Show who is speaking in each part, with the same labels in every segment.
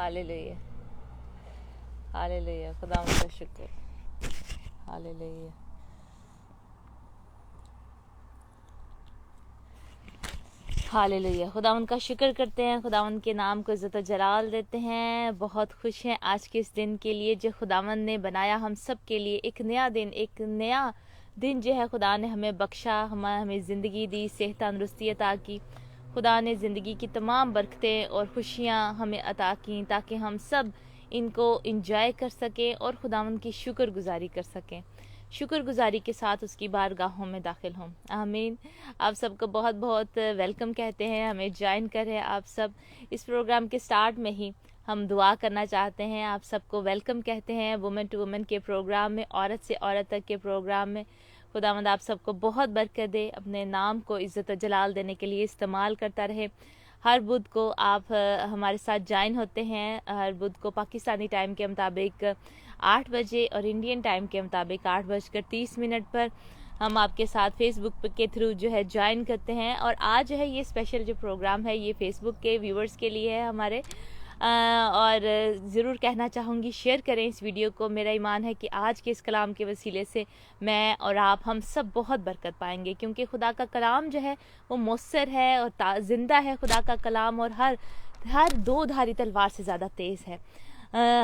Speaker 1: Hallelujah, hallelujah, खुदा का शुक्र। हालेलुया, हालेलुया, खुदावंद का शुक्र करते हैं, खुदावंद के नाम को इज़्ज़त और जलाल देते हैं। बहुत खुश हैं आज के इस दिन के लिए जो खुदावंद ने बनाया हम सब के लिए। एक नया दिन जो है खुदा ने हमें बख्शा, हमें ज़िंदगी दी, सेहत तंदुरुस्ती अता की। खुदा ने ज़िंदगी की तमाम बरकतें और खुशियाँ हमें अता की ताकि हम सब इनको इंजॉय कर सकें और खुदावंद की शुक्रगुजारी कर सकें, शुक्रगुजारी के साथ उसकी बारगाहों में दाखिल हों। आमीन। आप सबको बहुत बहुत वेलकम कहते हैं, हमें ज्वाइन कर रहे हैं आप सब। इस प्रोग्राम के स्टार्ट में ही हम दुआ करना चाहते हैं, आप सबको वेलकम कहते हैं वुमेन टू वुमेन के प्रोग्राम में, औरत से औरत तक के प्रोग्राम में। खुदावंद आप सबको बहुत बरकत दे, अपने नाम को इज़्ज़त और जलाल देने के लिए इस्तेमाल करता रहे। हर बुध को आप हमारे साथ ज्वाइन होते हैं, हर बुध को पाकिस्तानी टाइम के मुताबिक 8 बजे और इंडियन टाइम के मुताबिक 8:30 पर हम आपके साथ फेसबुक के थ्रू जो है ज्वाइन करते हैं। और आज जो है ये स्पेशल जो प्रोग्राम है ये फेसबुक के व्यूवर्स के लिए है हमारे। और ज़रूर कहना चाहूँगी शेयर करें इस वीडियो को। मेरा ईमान है कि आज के इस कलाम के वसीले से मैं और आप हम सब बहुत बरकत पाएंगे, क्योंकि खुदा का कलाम जो है वो मौसर है और ज़िंदा है। खुदा का कलाम और हर दो धारी तलवार से ज़्यादा तेज़ है।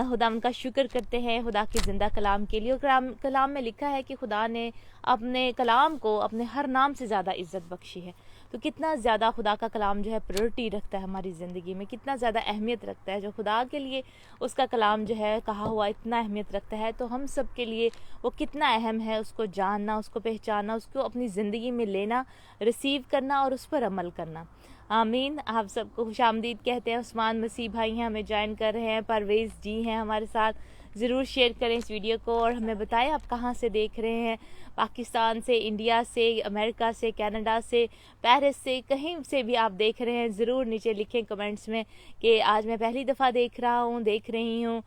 Speaker 1: खुदा उनका शुक्र करते हैं खुदा के ज़िंदा कलाम के लिए। और कलाम में लिखा है कि खुदा ने अपने कलाम को अपने हर नाम से ज़्यादा इज़्ज़त बख्शी है। तो कितना ज़्यादा खुदा का कलाम जो है प्रायोरिटी रखता है हमारी ज़िंदगी में, कितना ज़्यादा अहमियत रखता है। जो खुदा के लिए उसका कलाम जो है कहा हुआ इतना अहमियत रखता है, तो हम सब के लिए वो कितना अहम है उसको जानना, उसको पहचानना, उसको अपनी ज़िंदगी में लेना, रिसीव करना और उस पर अमल करना। आमीन। आप सबको खुशामदीद कहते हैं। उस्मान मसीह भाई हैं, हमें ज्वाइन कर रहे हैं, परवेज़ जी हैं हमारे साथ। ज़रूर शेयर करें इस वीडियो को और हमें बताएं आप कहाँ से देख रहे हैं, पाकिस्तान से, इंडिया से, अमेरिका से, कनाडा से, पेरिस से, कहीं से भी आप देख रहे हैं। ज़रूर नीचे लिखें कमेंट्स में कि आज मैं पहली दफ़ा देख रही हूँ।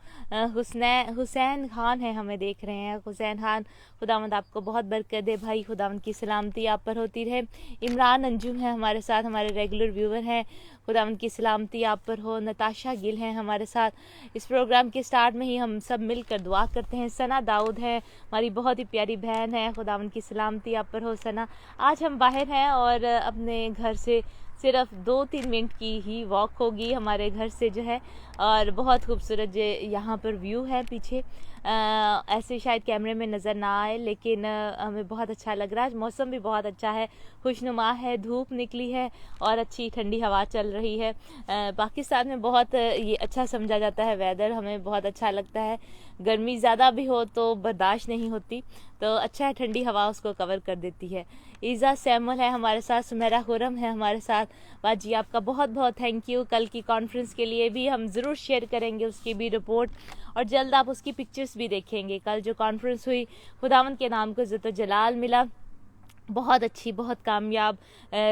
Speaker 1: हुसैन खान है, हमें देख रहे हैं। हुसैन खान, खुदावंद आपको बहुत बरकत दे भाई, खुदावंद की सलामती आप पर होती रहे। इमरान अंजुम है हमारे साथ, हमारे रेगुलर व्यूवर हैं, खुदावंद की सलामती आप पर हो। नताशा गिल हैं हमारे साथ। इस प्रोग्राम के स्टार्ट में ही हम सब मिलकर दुआ करते हैं। सना दाऊद है हमारी बहुत ही प्यारी बहन है, खुदावंद की सलामती आप पर हो सना। आज हम बाहर हैं और अपने घर से सिर्फ 2-3 मिनट की ही वॉक होगी हमारे घर से जो है। और बहुत खूबसूरत जो यहाँ पर व्यू है पीछे, ऐसे शायद कैमरे में नज़र ना आए, लेकिन हमें बहुत अच्छा लग रहा है। मौसम भी बहुत अच्छा है, खुशनुमा है, धूप निकली है और अच्छी ठंडी हवा चल रही है। पाकिस्तान में बहुत ये अच्छा समझा जाता है वेदर, हमें बहुत अच्छा लगता है। गर्मी ज़्यादा भी हो तो बर्दाश्त नहीं होती, तो अच्छा है, ठंडी हवा उसको कवर कर देती है। ईज़ा सैमुअल है हमारे साथ, सुमेरा खुरम है हमारे साथ। बाजी आपका बहुत बहुत थैंक यू। कल की कॉन्फ्रेंस के लिए भी हम ज़रूर शेयर करेंगे उसकी भी रिपोर्ट, और जल्द आप उसकी पिक्चर्स भी देखेंगे। कल जो कॉन्फ्रेंस हुई, खुदावंद के नाम को इज़्ज़त और जलाल मिला। बहुत अच्छी, बहुत कामयाब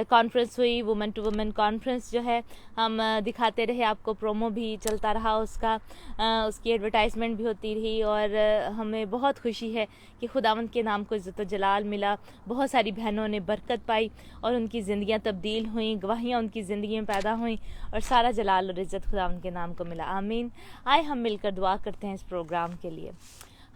Speaker 1: कॉन्फ्रेंस हुई, वुमेन टू वुमेन कॉन्फ्रेंस जो है। हम दिखाते रहे आपको, प्रोमो भी चलता रहा उसका, उसकी एडवर्टाइजमेंट भी होती रही। और हमें बहुत खुशी है कि खुदावंद के नाम को इज़्ज़त और जलाल मिला। बहुत सारी बहनों ने बरकत पाई और उनकी ज़िंदगियां तब्दील हुई, गवाहियाँ उनकी ज़िंदगी में पैदा हुई और सारा जलाल और इज़्ज़त खुदावंद के नाम को मिला। आमीन। आए हम मिलकर दुआ करते हैं इस प्रोग्राम के लिए।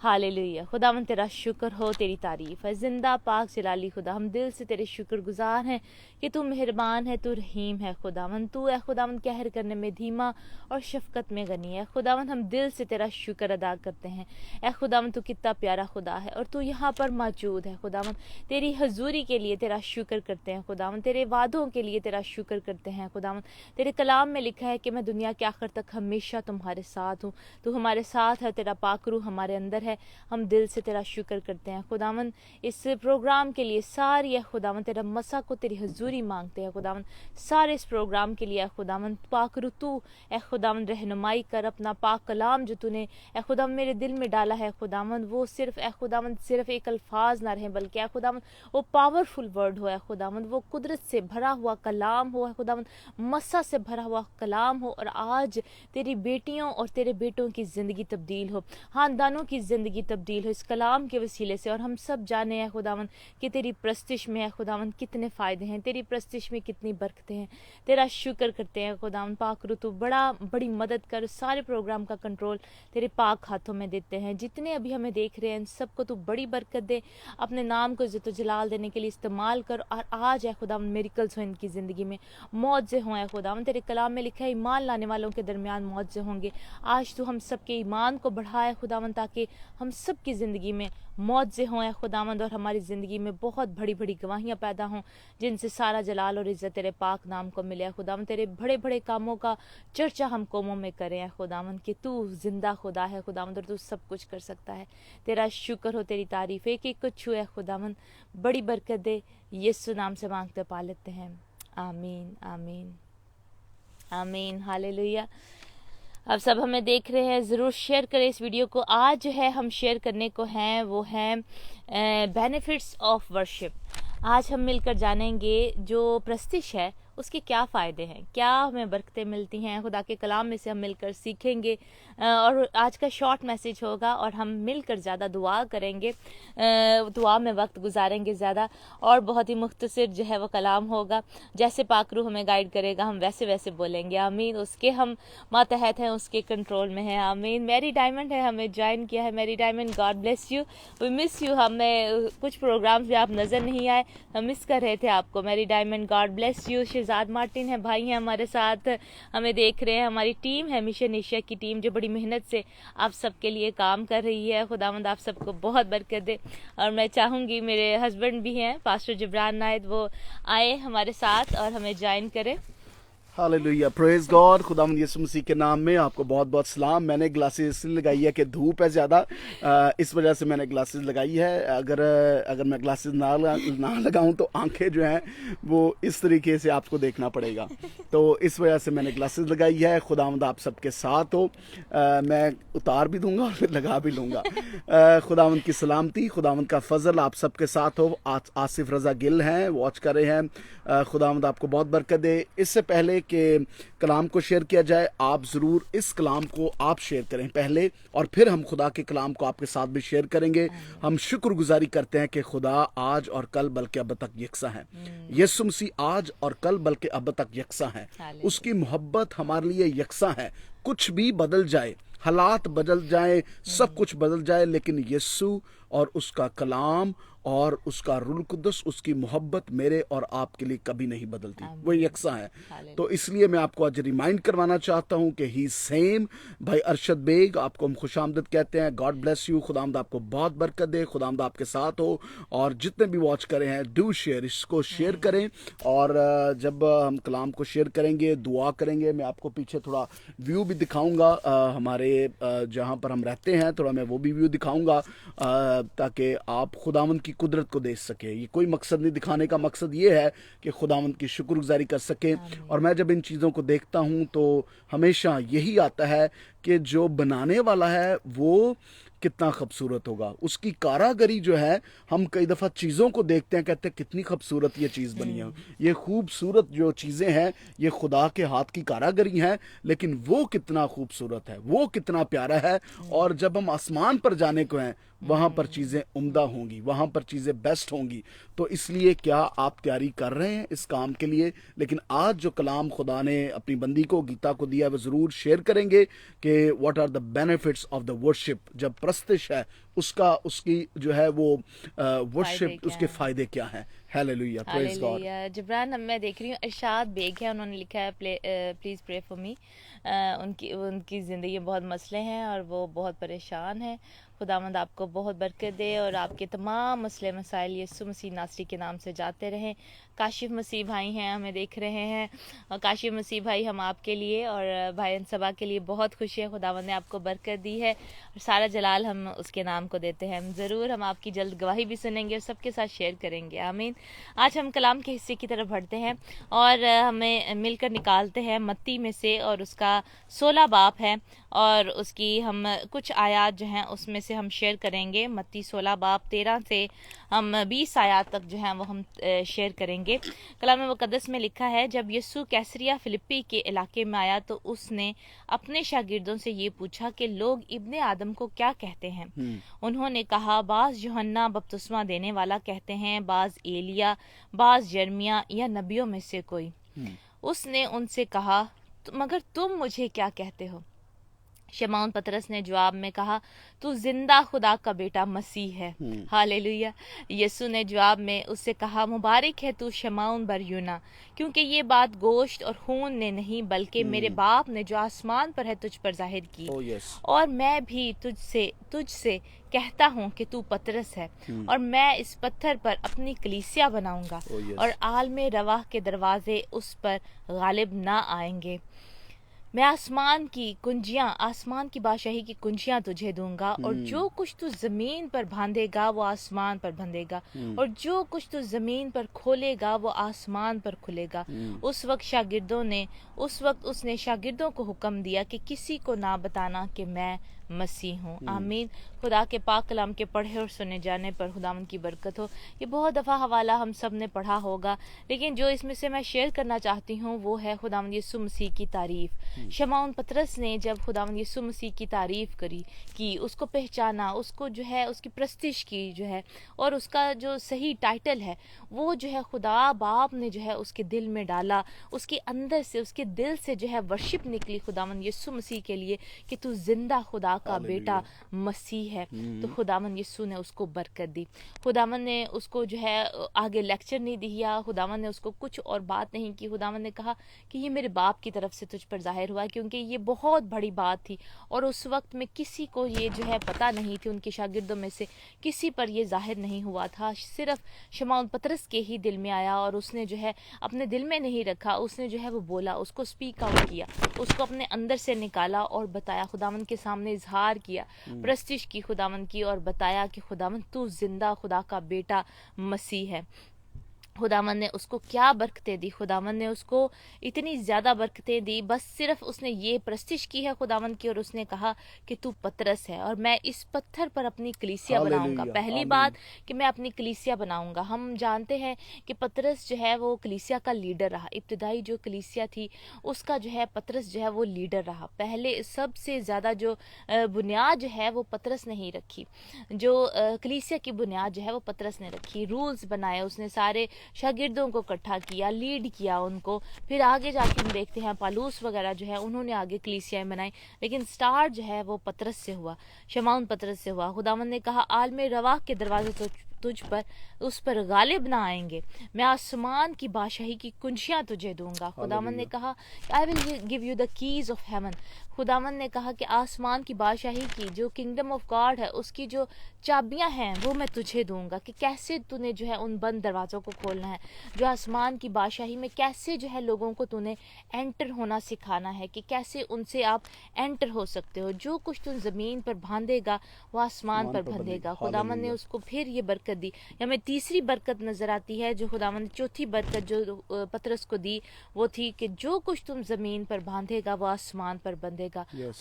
Speaker 1: हालेलुया। खुदावन तेरा शुक्र हो, तेरी तारीफ़ है। ज़िंदा पाक जलाली खुदा, हम दिल से तेरे शुक्रगुजार हैं कि तू मेहरबान है, तू रहीम है। खुदावन तू है खुदावन कहर करने में धीमा और शफ़क़त में गनी है। खुदावन हम दिल से तेरा शुक्र अदा करते हैं। ए खुदावन तू कितना प्यारा खुदा है और तू यहाँ पर मौजूद है। खुदावन तेरी हजूरी के लिए तेरा शुक्र करते हैं। खुदावन तेरे वादों के लिए तेरा शुक्र करते हैं। खुदावन तेरे कलाम में लिखा है कि मैं दुनिया के आखिर तक हमेशा तुम्हारे साथ हूँ। तू हमारे साथ है, तेरा पाक रूह हमारे अंदर है। हम दिल से तेरा शुक्र करते हैं। खुदावन इस प्रोग्राम के लिए सारी खुदावन तेरा मसा को तेरी हजूरी मांगते हैं। खुदावन सारे इस प्रोग्राम के लिए खुदावन पाक रूह तू खुदावन रहनुमाई कर। अपना पाक कलाम जो तूने खुदावन मेरे दिल में डाला है खुदावन, वो सिर्फ खुदावन सिर्फ एक अल्फाज ना रहे, बल्कि खुदावन वो पावरफुल वर्ड हो। खुदावन वो कुदरत से भरा हुआ कलाम हो, खुदावन मसा से भरा हुआ कलाम हो। और आज तेरी बेटियों और तेरे बेटों की ज़िंदगी तब्दील हो, खानदानों की ज़िंदगी ज़िंदगी तब्दील हो इस कलाम के वसीले से, और हम सब जाने हैं खुदावन कि तेरी प्रस्तिश में है खुदावन कितने फ़ायदे हैं, तेरी प्रस्तिश में कितनी बरकतें हैं। तेरा शुक्र करते हैं खुदावन पाक रू, तू बड़ी मदद कर, सारे प्रोग्राम का कंट्रोल तेरे पाक हाथों में देते हैं। जितने अभी हमें देख रहे हैं सबको तू बड़ी बरकत दे, अपने नाम को इज़्ज़त व जलाल देने के लिए इस्तेमाल कर। और आज है खुदावन मिरेकल्स हो इनकी ज़िंदगी में, मौजे हों है खुदावन। तेरे कलाम में लिखा है ईमान लाने वालों के दरमियान मौजे होंगे। आज तू हम सब के ईमान को बढ़ाए खुदावन, ताकि हम सब की ज़िंदगी में मौजे हों खुदावंद, और हमारी ज़िंदगी में बहुत बड़ी बड़ी गवाहियाँ पैदा हों जिनसे सारा जलाल और इज़्ज़त तेरे पाक नाम को मिले खुदावंद। तेरे बड़े बड़े कामों का चर्चा हम कौमों में करें खुदावंद कि तू जिंदा खुदा है खुदावंद, और तू सब कुछ कर सकता है। तेरा शुक्र हो, तेरी तारीफ़, एक एक को छुए खुदावंद, बड़ी बरकत दे। यीशु नाम से मांगते पा लेते हैं, आमीन आमीन आमीन, हालेलुया। अब सब हमें देख रहे हैं, ज़रूर शेयर करें इस वीडियो को। आज जो है हम शेयर करने को हैं वो है बेनिफिट्स ऑफ वर्शिप। आज हम मिलकर जानेंगे जो प्रस्तिश है उसके क्या फ़ायदे हैं, क्या हमें बरकतें मिलती हैं। खुदा के कलाम में से हम मिलकर सीखेंगे, और आज का शॉर्ट मैसेज होगा और हम मिलकर ज़्यादा दुआ करेंगे, दुआ में वक्त गुजारेंगे ज़्यादा, और बहुत ही मुख्तसर जो है वो कलाम होगा। जैसे पाकरू हमें गाइड करेगा हम वैसे वैसे बोलेंगे, आमीन। उसके हम मातहत हैं, उसके कंट्रोल में है, आमीन। मैरी डायमंड है, हमें ज्वाइन किया है। Mary Diamond, God bless you, we miss you. हमें कुछ प्रोग्राम्स में आप नज़र नहीं आए, हम मिस कर रहे थे आपको। Mary Diamond, God bless you. Shahzad Martin है, भाई हैं हमारे साथ, हमें देख रहे हैं। हमारी टीम है, मिशन एशिया की टीम, जो बड़ी मेहनत से आप सबके लिए काम कर रही है। खुदावंद आप सबको बहुत बरकत दे। और मैं चाहूँगी मेरे हस्बैंड भी हैं पास्टर जिब्रान नायद, वो आए हमारे साथ और हमें ज्वाइन करें।
Speaker 2: Hallelujah, praise God. खुदावंद यीशु मसीह के नाम में आपको बहुत बहुत सलाम। मैंने ग्लासेस इसलिए लगाई है कि धूप है ज़्यादा, इस वजह से मैंने ग्लासेस लगाई है। अगर मैं ग्लासेस ना लगाऊं तो आंखें जो हैं वो इस तरीके से आपको देखना पड़ेगा, तो इस वजह से मैंने ग्लासेस लगाई है। खुदावंद आप सबके साथ हो। मैं उतार भी दूंगा और फिर लगा भी लूँगा। खुदावंद की सलामती, खुदावंद का फजल आप सबके साथ हो। आसिफ रज़ा गिल हैं, वॉच कर रहे हैं। खुदावंद आपको बहुत बरकत दे। इससे पहले कि कलाम को शेयर किया जाए, आप ज़रूर इस कलाम को आप शेयर करें पहले, और फिर हम खुदा के कलाम को आपके साथ भी शेयर करेंगे। हम शुक्रगुजारी करते हैं कि खुदा आज और कल बल्कि अब तक यकसा है। यीशु मसीह आज और कल बल्कि अब तक यकसा है। उसकी मोहब्बत हमारे लिए यकसा है। कुछ भी बदल जाए, हालात बदल जाए, सब कुछ बदल जाए, लेकिन यीशु और उसका कलाम और उसका रूह कुद्दुस, उसकी मोहब्बत मेरे और आपके लिए कभी नहीं बदलती, वो यकसा है। तो इसलिए मैं आपको आज रिमाइंड करवाना चाहता हूं कि ही सेम। भाई अरशद बेग, आपको हम खुशामदद कहते हैं। गॉड ब्लेस यू, खुदामद आपको बहुत बरकत दे, खुदामद आपके साथ हो। और जितने भी वॉच करें हैं, डू शेयर, इसको शेयर करें। और जब हम कलाम को शेयर करेंगे, दुआ करेंगे, मैं आपको पीछे थोड़ा व्यू भी दिखाऊंगा, हमारे जहां पर हम रहते हैं, थोड़ा मैं वो भी व्यू दिखाऊंगा, ताकि आप खुदावंद की कुदरत को देख सके। ये कोई मकसद नहीं, दिखाने का मकसद ये है कि खुदावंद की शुक्रगुजारी कर सके। और मैं जब इन चीज़ों को देखता हूँ तो हमेशा यही आता है कि जो बनाने वाला है वो कितना खूबसूरत होगा, उसकी कारागरी जो है। हम कई दफ़ा चीज़ों को देखते हैं, कहते हैं कितनी खूबसूरत ये चीज़ बनी है। ये खूबसूरत जो चीज़ें हैं ये खुदा के हाथ की कारागरी हैं, लेकिन वो कितना खूबसूरत है, वो कितना प्यारा है। और जब हम आसमान पर जाने को हैं, वहाँ पर चीज़ें उम्दा होंगी, वहाँ पर चीज़ें बेस्ट होंगी। तो इसलिए क्या आप तैयारी कर रहे हैं इस काम के लिए? लेकिन आज जो कलाम खुदा ने अपनी बंदी को, गीता को दिया, वो ज़रूर शेयर करेंगे कि what are the benefits of the worship. जब प्रस्तिश है उसकी जो है वो वर्शिप, उसके फ़ायदे क्या हैं। Hallelujah, praise God.
Speaker 1: जिब्रान, मैं देख रही हूँ अरशाद बेग है, उन्होंने लिखा है प्लीज़ प्रे फॉर मी। उनकी ज़िंदगी में बहुत मसले हैं और वो बहुत परेशान है। खुदावंद आपको बहुत बरकत दे और आपके तमाम मसले मसाइल यीशु मसीह नासरी के नाम से जाते रहें। काशिफ मसीह भाई हैं, हमें देख रहे हैं, और काशिफ मसीह भाई, हम आपके लिए और भाई अनसबा के लिए बहुत खुश है। खुदावंद ने आपको बरकत दी है और सारा जलाल हम उसके नाम को देते हैं। ज़रूर हम आपकी जल्द गवाही भी सुनेंगे और सबके साथ शेयर करेंगे, आमीन। आज हम कलाम के हिस्से की तरफ बढ़ते हैं और हमें मिलकर निकालते हैं मत्ती में से, और उसका 16 बाब है और उसकी हम कुछ आयात जो हैं उसमें से हम शेयर करेंगे। मत्ती 16 बाब 13 से हम 20 आयत तक जो है वो हम शेयर करेंगे। कलाम मुकद्दस में लिखा है, जब यीशु कैसरिया फिलिप्पी के इलाके में आया तो उसने अपने शागिर्दों से ये पूछा कि लोग इब्ने आदम को क्या कहते हैं। उन्होंने कहा, बाज यूहन्ना बपतिस्मा देने वाला कहते हैं, बाज एलिया, बाज यर्मिया या नबियों में से कोई। उसने उनसे कहा, मगर तुम मुझे क्या कहते हो? शमौन पतरस ने जवाब में कहा, तू जिंदा खुदा का बेटा मसीह है। हालेलुया। यीशु ने जवाब में उससे कहा, मुबारक है तू शमौन बरयूना, क्योंकि ये बात गोश्त और खून ने नहीं बल्कि मेरे बाप ने जो आसमान पर है तुझ पर जाहिर की। और मैं भी तुझसे कहता हूँ कि तू पतरस है, और मैं इस पत्थर पर अपनी कलीसिया बनाऊंगा, और आलमे रवाह के दरवाजे उस पर गालिब ना आएंगे। मैं आसमान की बादशाही की कुंजियां तुझे दूंगा, और जो कुछ तू जमीन पर बांधेगा वो आसमान पर बंधेगा, और जो कुछ तू जमीन पर खोलेगा वो आसमान पर खुलेगा। उस वक्त उसने शागिर्दों को हुक्म दिया कि किसी को ना बताना कि मैं मसीह हूँ। आमीन। खुदा के पाक कलाम के पढ़े और सुने जाने पर खुदावंद की बरकत हो। ये बहुत दफ़ा हवाला हम सब ने पढ़ा होगा, लेकिन जो इसमें से मैं शेयर करना चाहती हूँ वो है खुदावंद यीशु मसीह की तारीफ। शमौन पतरस ने जब खुदावंद यीशु मसीह की तारीफ की, उसको पहचाना, उसको जो है उसकी प्रस्तिश की जो है, और उसका जो सही टाइटल है वो जो है खुदा बाप ने जो है उसके दिल में डाला, उसके अंदर से उसके दिल से जो है वर्शिप निकली खुदावंद यीशु मसीह के लिए कि तू जिंदा खुदा का बेटा मसीह है। तो खुदावंद यीशु ने उसको बरकत दी। खुदावंद ने उसको जो है आगे लेक्चर नहीं दिया, खुदावंद ने उसको कुछ और बात नहीं की। खुदावंद ने कहा कि ये मेरे बाप की तरफ से तुझ पर जाहिर हुआ, क्योंकि ये बहुत बड़ी बात थी और उस वक्त में किसी को ये जो है पता नहीं थी, उनके शागिर्दों में से किसी पर ये जाहिर नहीं हुआ था, सिर्फ शमौन पतरस के ही दिल में आया, और उसने जो है अपने दिल में नहीं रखा, उसने जो है वो बोला, उसको स्पीक आउट किया, उसको अपने अंदर से निकाला और बताया, खुदावंद के सामने इजहार किया, प्रस्तिश की खुदावंद की, और बताया कि खुदावंद तू जिंदा खुदा का बेटा मसीह है। खुदावंद ने उसको क्या बरकतें दी, खुदावंद ने उसको इतनी ज़्यादा बरकतें दी, बस सिर्फ उसने ये प्रस्तिश की है खुदावंद की, और उसने कहा कि तू पतरस है और मैं इस पत्थर पर अपनी कलीसिया बनाऊंगा। पहली बात कि मैं अपनी कलीसिया बनाऊंगा। हम जानते हैं कि पतरस जो है वो कलीसिया का लीडर रहा, इब्तिदाई जो कलीसिया थी उसका जो है पतरस जो है वो लीडर रहा। पहले सबसे ज़्यादा जो बुनियाद जो है वो पतरस ने ही रखी, जो कलीसिया की बुनियाद जो है वो पतरस ने रखी, रूल्स बनाए उसने, सारे शागिर्दों को इकट्ठा किया, लीड किया उनको। फिर आगे जाके हम देखते हैं पालूस वगैरह जो है उन्होंने आगे कलीसियाएं बनाई, लेकिन स्टार्ट जो है वो पतरस से हुआ, शमौन पतरस से हुआ। खुदावंद ने कहा, आलमे रवाह के दरवाजे तो तुझ पर उस पर गालिब ना आएंगे, मैं आसमान की बादशाही की कुंजियां तुझे दूंगा। खुदावंद ने कहा, I will give you the keys of haven. खुदावंद ने कहा कि आसमान की बादशाही की जो किंगडम ऑफ गॉड है उसकी जो चाबियां हैं वो मैं तुझे दूंगा, कि कैसे तूने जो है उन बंद दरवाज़ों को खोलना है, जो आसमान की बादशाही में कैसे जो है लोगों को तूने एंटर होना सिखाना है, कि कैसे उनसे आप एंटर हो सकते हो। जो कुछ तुम ज़मीन पर बांधेगा वो आसमान पर बंधेगा। खुदावंद ने उसको फिर ये बरकत दी। हमें तीसरी बरकत नज़र आती है जो खुदावंद ने, चौथी बरकत जो पतरस को दी वो थी कि जो कुछ तुम ज़मीन पर बांधेगा वो आसमान पर बंधेगा,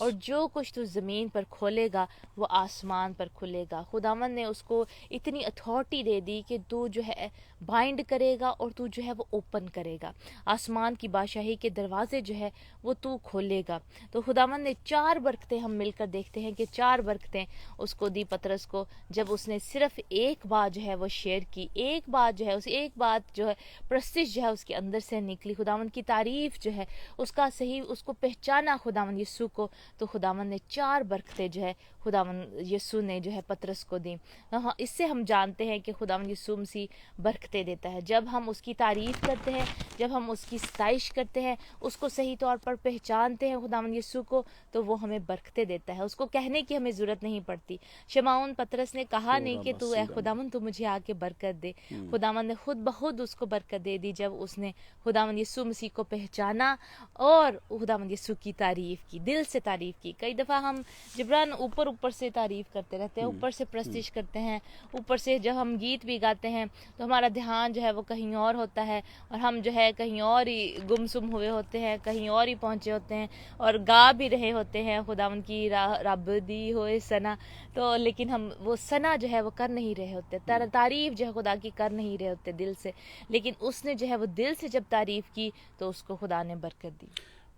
Speaker 1: और जो कुछ तू ज़मीन पर खोलेगा वो आसमान पर खुलेगा। खुदावंद ने उसको इतनी अथॉरिटी दे दी कि तू जो है बाइंड करेगा और तू जो है वो ओपन करेगा, आसमान की बादशाही के दरवाजे जो है वो तू खोलेगा। तो खुदावंद ने 4 बरकतें, हम मिलकर देखते हैं कि 4 बरकतें उसको दी पतरस को, जब उसने सिर्फ एक बात जो है वो शेयर की, एक बात जो है उस एक बात जो है प्रस्तिश जो है उसके अंदर से निकली, खुदावंद की तारीफ जो है उसका सही उसको पहचाना खुदावंद यीशु को, तो खुदावंद ने 4 बरकतें जो है खुदावंद यीशु ने जो है पतरस को दी। हाँ, इससे हम जानते हैं कि खुदावंद यीशु मसीह बरकतें देता है। जब हम उसकी तारीफ करते हैं, जब हम उसकी सताइश करते हैं, उसको सही तौर पर पहचानते हैं खुदावंद यीशु को, तो वो हमें बरकतें देता है। उसको कहने की हमें ज़रूरत नहीं पड़ती। शमौन पतरस ने कहा नहीं कि तू ए खुदावंद तू मुझे आके बरकत दे, खुदावंद ने खुद बखुद उसको बरकत दे दी जब उसने खुदावंद यीशु मसीह को पहचाना और खुदावंद यीशु की तारीफ की, दिल से तारीफ की। कई दफ़ा हम जिब्रान ऊपर ऊपर से तारीफ करते रहते हैं, ऊपर से प्रस्तिश करते हैं, ऊपर से जब हम गीत भी गाते हैं तो हमारा ध्यान जो है वो कहीं और होता है, और हम जो है कहीं और ही गुमसुम हुए होते हैं, कहीं और ही पहुँचे होते हैं, और गा भी रहे होते हैं खुदावंद की रब दी होए सना, तो लेकिन हम वो सना जो है वो कर नहीं रहे होते। तारीफ जो है खुदा की कर नहीं रहे होते दिल से, लेकिन उसने जो है वो दिल से जब तारीफ की तो उसको खुदा ने बरकत दी।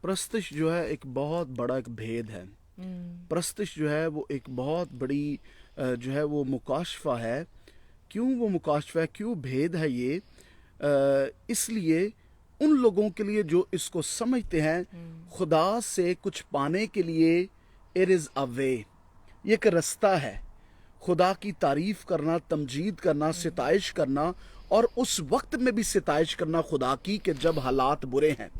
Speaker 2: प्रस्तिश जो है एक बहुत बड़ा एक भेद है। प्रस्तिश जो है वो एक बहुत बड़ी जो है वो मुकाशफा है। क्यों वो मुकाशफा है, क्यों भेद है ये? इसलिए उन लोगों के लिए जो इसको समझते हैं खुदा से कुछ पाने के लिए, इट इज़ अ वे, ये एक रास्ता है। खुदा की तारीफ करना, तमजीद करना, सिताइश करना, और उस वक्त में भी सिताइश करना खुदा की कि जब हालात बुरे हैं,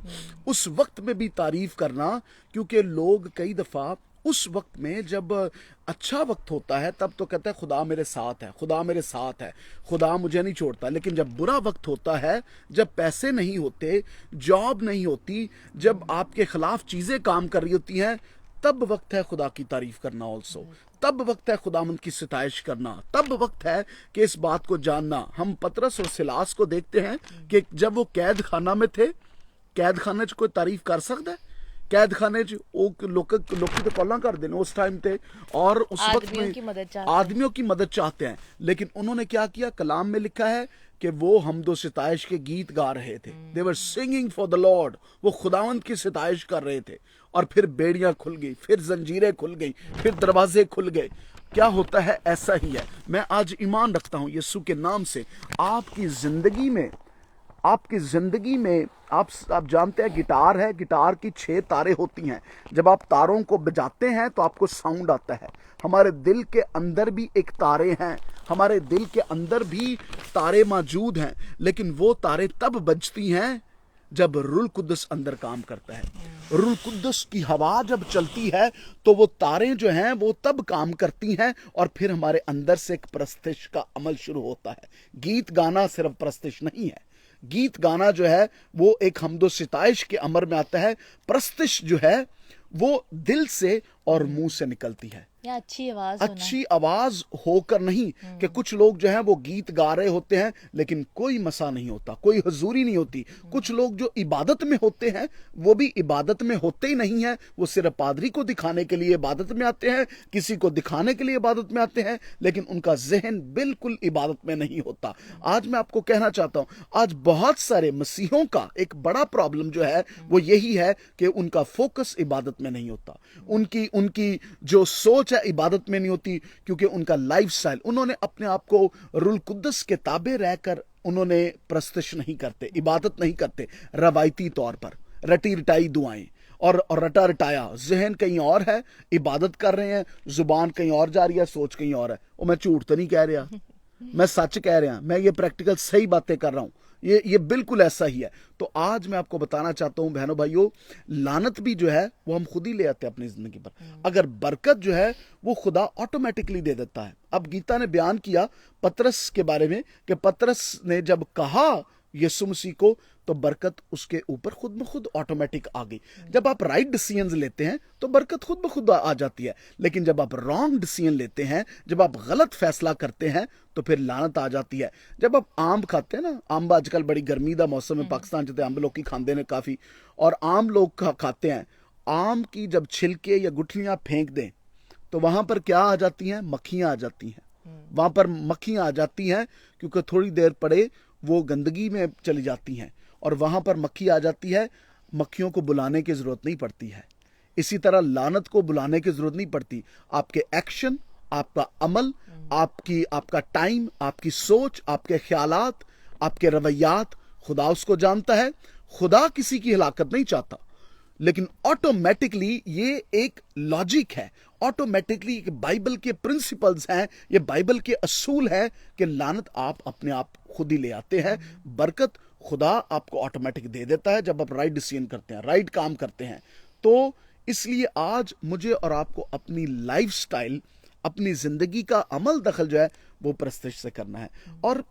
Speaker 2: उस वक्त में भी तारीफ करना। क्योंकि लोग कई दफ़ा उस वक्त में जब अच्छा वक्त होता है तब तो कहते हैं खुदा मेरे साथ है, खुदा मेरे साथ है, खुदा मुझे नहीं छोड़ता। लेकिन जब बुरा वक्त होता है, जब पैसे नहीं होते, जॉब नहीं होती, जब आपके खिलाफ चीज़ें काम कर रही होती हैं, तब वक्त है खुदा की तारीफ करना ऑल्सो। तब वक्त है खुदावंद की सिताइश करना। तब वक्त है कि इस बात को जानना। हम पतरस और सिलास को देखते हैं कि जब वो कैद खाना में थे, कैद खाने च कोई तारीफ कर सकता है? कैद खाने च लोग तो कॉल कर देने उस टाइम थे, और उस वक्त में आदमियों की मदद चाहते हैं। लेकिन उन्होंने क्या किया? कलाम में लिखा है कि वो हमदो सिताइश के गीत गा रहे थे। They were singing for the Lord. वो खुदावंद की सिताइश कर रहे थे। और फिर बेड़ियां खुल गई, फिर जंजीरें खुल गई, फिर दरवाजे खुल गए। क्या होता है? ऐसा ही है। मैं आज ईमान रखता हूं यीशु के नाम से, आपकी जिंदगी में आप जानते हैं गिटार है, गिटार की 6 तारें होती हैं। जब आप तारों को बजाते हैं तो आपको साउंड आता है। हमारे दिल के अंदर भी एक तारे हैं, हमारे दिल के अंदर भी तारे मौजूद हैं। लेकिन वो तारे तब बजती हैं जब रूह कुद्दस अंदर काम करता है। रूह कुद्दस की हवा जब चलती है तो वो तारें जो हैं वो तब काम करती हैं, और फिर हमारे अंदर से एक प्रस्तिश का अमल शुरू होता है। गीत गाना सिर्फ प्रस्तिश नहीं है। गीत गाना जो है वो एक हमदो सिताइश के अमर में आता है। प्रस्तिश जो है वो दिल से और मुंह से निकलती है,
Speaker 1: या
Speaker 2: अच्छी आवाज होकर नहीं। कि कुछ लोग जो हैं वो गीत गा रहे होते हैं लेकिन कोई मसा नहीं होता, कोई हुजूरी नहीं होती। कुछ लोग जो इबादत में होते हैं वो भी इबादत में होते ही नहीं है, वो सिर्फ पादरी को दिखाने के लिए इबादत में आते हैं, किसी को दिखाने के लिए इबादत में आते हैं, लेकिन उनका जहन बिल्कुल इबादत में नहीं होता। आज मैं आपको कहना चाहता हूं, आज बहुत सारे मसीहों का एक बड़ा प्रॉब्लम जो है वो यही है कि उनका फोकस इबादत में नहीं होता, उनकी जो सोच है इबादत में नहीं होती। क्योंकि उनका लाइफस्टाइल, उन्होंने अपने आप को रूह कुद्दस के ताबे रहकर उन्होंने प्रस्तिश नहीं करते, इबादत नहीं करते। रवायती तौर पर रटी रटाई दुआएं और रटा रटाया, जहन कहीं और है, इबादत कर रहे हैं, जुबान कहीं और जा रही है, सोच कहीं और है। और मैं झूठ तो नहीं कह रहा, मैं सच कह रहा, मैं ये प्रैक्टिकल सही बातें कर रहा हूं। ये बिल्कुल ऐसा ही है। तो आज मैं आपको बताना चाहता हूं बहनों भाइयों, लानत भी जो है वो हम खुद ही ले आते हैं अपनी जिंदगी पर, अगर बरकत जो है वो खुदा ऑटोमेटिकली दे देता है। अब गीता ने बयान किया पतरस के बारे में कि पतरस ने जब कहा यीशु मसीह को तो बरकत उसके ऊपर खुद ब खुद ऑटोमेटिक आ गई। जब आप राइट डिसीजंस लेते हैं तो बरकत खुद ब खुद आ जाती है, लेकिन जब आप रॉन्ग डिसीजन लेते हैं, जब आप गलत फैसला करते हैं तो फिर लानत आ जाती है। जब आप आम खाते हैं ना, आम आजकल बड़ी गर्मी का मौसम है, पाकिस्तान च आम लोग खाते हैं काफ़ी, और आम लोग खाते हैं। आम की जब छिलके या गुठलियाँ फेंक दें तो वहाँ पर क्या आ जाती हैं? मक्खियाँ आ जाती हैं। वहाँ पर मक्खियाँ आ जाती हैं क्योंकि थोड़ी देर पड़े वो गंदगी में चली जाती हैं, और वहां पर मक्खी आ जाती है। मक्खियों को बुलाने की जरूरत नहीं पड़ती है। इसी तरह लानत को बुलाने की जरूरत नहीं पड़ती। आपके एक्शन, आपका अमल, आपका टाइम, आपकी सोच, आपके ख्यालात, आपके रवैयात, खुदा उसको जानता है। खुदा किसी की हिलाकत नहीं चाहता, लेकिन ऑटोमेटिकली ये एक लॉजिक है, ऑटोमेटिकली बाइबल के प्रिंसिपल्स हैं, ये बाइबल के असूल है कि लानत आप अपने आप खुद ही ले आते हैं। बरकत खुदा आपको ऑटोमेटिक दे देता है जब आप राइट डिसीजन करते हैं, राइट काम करते हैं। तो इसलिए आज मुझे और आपको अपनी लाइफस्टाइल, अपनी जिंदगी का अमल दखल जो है वो प्रस्तिश से करना है, और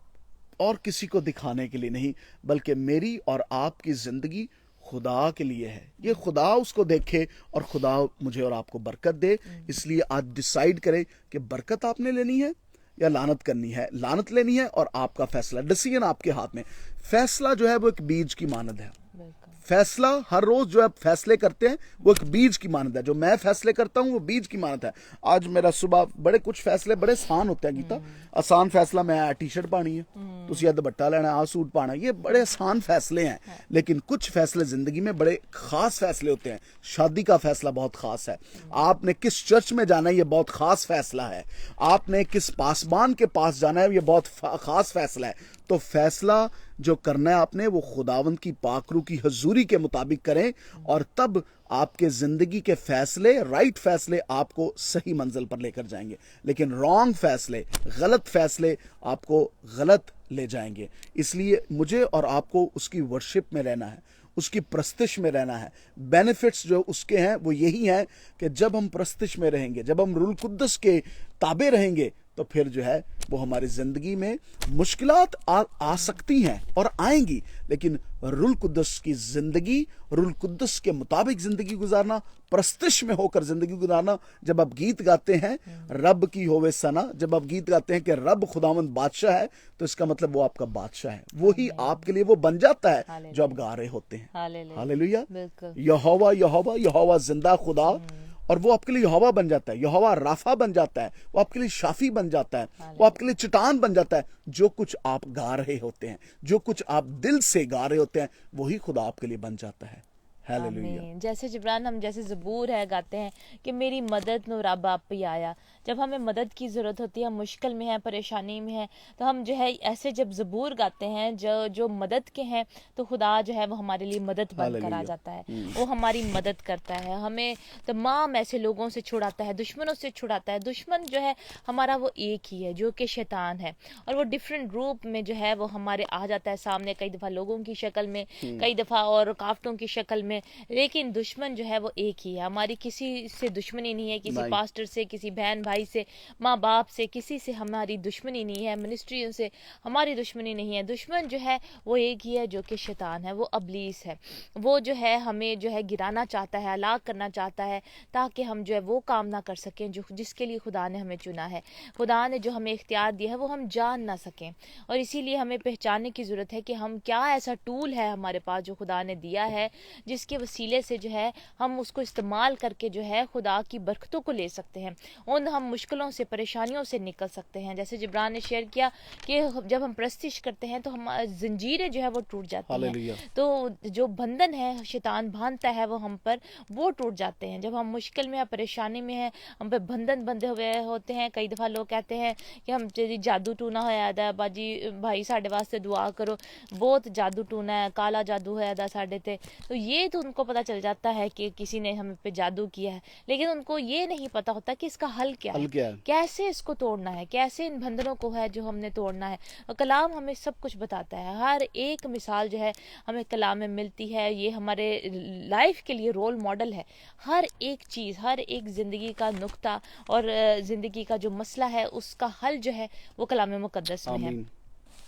Speaker 2: किसी को दिखाने के लिए नहीं, बल्कि मेरी और आपकी जिंदगी खुदा के लिए है। ये खुदा उसको देखे और खुदा मुझे और आपको बरकत दे। इसलिए आज डिसाइड करें कि बरकत आपने लेनी है या लानत करनी है। लानत लेनी है और आपका फैसला, डिसीजन आपके हाथ में। फैसला जो है वो एक बीज की मानद है।
Speaker 1: बिल्कुल।
Speaker 2: फैसला हर रोज जो आप फैसले करते हैं वो एक बीज की मानत है। जो मैं फैसले करता हूँ वो बीज की मानत है। आज मेरा सुबह बड़े कुछ फैसले बड़े आसान होते हैं गीता। आसान फैसला मैं टी शर्ट पानी है, तुसी दुपट्टा लेना, आ सूट पाना, ये बड़े आसान फैसले हैं। लेकिन कुछ फैसले जिंदगी में बड़े खास फैसले होते हैं। शादी का फैसला बहुत खास है। आपने किस चर्च में जाना है, ये बहुत खास फैसला है। आपने किस पासबान के पास जाना है, ये बहुत खास फैसला है। तो फैसला जो करना है आपने वो खुदावंद की पाकरू की हजूरी के मुताबिक करें, और तब आपके जिंदगी के फैसले, राइट फैसले आपको सही मंजिल पर लेकर जाएंगे। लेकिन रॉन्ग फैसले, गलत फैसले आपको गलत ले जाएंगे। इसलिए मुझे और आपको उसकी वर्शिप में रहना है, उसकी प्रस्तिश में रहना है। बेनिफिट्स जो उसके हैं वो यही हैं कि जब हम प्रस्तिश में रहेंगे, जब हम रूल कुद्दस के ताबे रहेंगे, तो फिर जो है वो हमारी जिंदगी में मुश्किलात आ सकती हैं और आएंगी, लेकिन रूल कुद्दस की जिंदगी, रूल कुद्दस के मुताबिक जिंदगी गुजारना, प्रस्तिश में होकर जिंदगी गुजारना। जब आप गीत गाते हैं रब की होवे सना, जब आप गीत गाते हैं कि रब खुदावंद बादशाह है, तो इसका मतलब वो आपका बादशाह है। वही आपके लिए वो बन जाता है जो आप गा रहे होते हैं। हालेलुया। यहोवा यहोवा यहोवा जिंदा खुदा, और वो आपके लिए यहोवा बन जाता है, यहोवा राफा बन जाता है, वो आपके लिए शाफी बन जाता है, वो आपके लिए चट्टान बन जाता है। जो कुछ आप गा रहे होते हैं, जो कुछ आप दिल से गा रहे होते हैं, वही खुदा आपके लिए बन जाता है।
Speaker 1: आमीन। जैसे जिब्रान हम जैसे ज़बूर है गाते हैं कि मेरी मदद नो रब आप ही आया। जब हमें मदद की ज़रूरत होती है, हम मुश्किल में है, परेशानी में है, तो हम जो है ऐसे जब ज़बूर गाते हैं जो मदद के हैं, तो खुदा जो है वो हमारे लिए मदद बनकर आ जाता है। वो हमारी मदद करता है, हमें तमाम ऐसे लोगों से छुड़ाता है, दुश्मनों से छुड़ाता है। दुश्मन जो है हमारा वो एक ही है, जो कि शैतान है, और वो डिफरेंट रूप में जो है वो हमारे आ जाता है सामने, कई दफ़ा लोगों की शक्ल में, कई दफ़ा और काफ्टों की शक्ल में। लेकिन दुश्मन जो है वो एक ही है। हमारी किसी से दुश्मनी नहीं है, किसी पास्टर से, किसी बहन भाई से, माँ बाप से, किसी से हमारी दुश्मनी नहीं है, मिनिस्ट्रियों से हमारी दुश्मनी नहीं है। दुश्मन जो है वो एक ही है, जो कि शैतान है, वो अबलीस है। वो जो है हमें जो है गिराना चाहता है, हलाक करना चाहता है, ताकि हम जो है वो काम ना कर सकें जो जिसके लिए खुदा ने हमें चुना है। खुदा ने जो हमें इख्तियार दिया है वो हम जान ना सकें, और इसीलिए हमें पहचानने की ज़रूरत है कि हम क्या ऐसा टूल है हमारे पास जो खुदा ने दिया है, जिसके वसीले से जो है हम उसको इस्तेमाल करके जो है खुदा की बरकतों को ले सकते हैं, उन हम मुश्किलों से, परेशानियों से निकल सकते हैं। जैसे जिब्रान ने शेयर किया कि जब हम प्रस्तिश करते हैं तो हम जंजीरें जो है वो टूट जाती हैं, तो जो बंधन है शैतान बांधता है वो हम पर, वो टूट जाते हैं। जब हम मुश्किल में या परेशानी में हैं, हम पे बंधन बंधे हुए होते हैं। कई दफ़ा लोग कहते हैं कि हम जी जादू टूना होया दा बाजी भाई साढ़े वास्ते दुआ करो, बहुत जादू टूना है, काला जादू होया दा साढ़े ते। तो ये तो उनको पता चल जाता है कि किसी ने हम पे जादू किया है, लेकिन उनको ये नहीं पता होता कि इसका हल क्या है, कैसे इसको तोड़ना है, कैसे इन बंधनों को है जो हमने तोड़ना है। और कलाम हमें सब कुछ बताता है, हर एक मिसाल जो है हमें कलाम में मिलती है। ये हमारे लाइफ के लिए रोल मॉडल है। हर एक चीज़, हर एक ज़िंदगी का नुक्ता और ज़िंदगी का जो मसला है उसका हल जो है वो कलाम मुकद्दस में है।